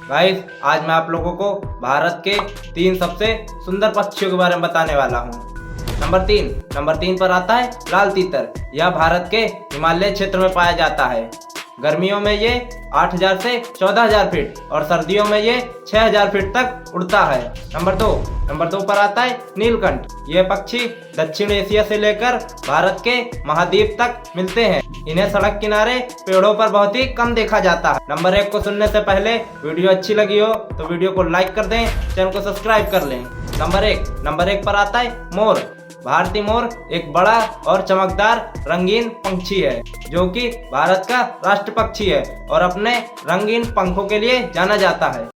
Guys, आज मैं आप लोगों को भारत के 3 सबसे सुंदर पक्षियों के बारे में बताने वाला हूँ। नंबर तीन पर आता है लाल तीतर। यह भारत के हिमालय क्षेत्र में पाया जाता है। गर्मियों में ये 8000 से 14000 फीट और सर्दियों में ये 6000 फीट तक उड़ता है। नंबर दो पर आता है नीलकंठ। यह पक्षी दक्षिण एशिया से लेकर भारत के महाद्वीप तक मिलते हैं। इन्हें सड़क किनारे पेड़ों पर बहुत ही कम देखा जाता है। नंबर 1 को सुनने से पहले वीडियो अच्छी लगी हो तो वीडियो को लाइक कर दें, चैनल को सब्सक्राइब कर लें। नंबर एक पर आता है मोर। भारतीय मोर एक बड़ा और चमकदार रंगीन पंछी है जो कि भारत का राष्ट्र पक्षी है और अपने रंगीन पंखों के लिए जाना जाता है।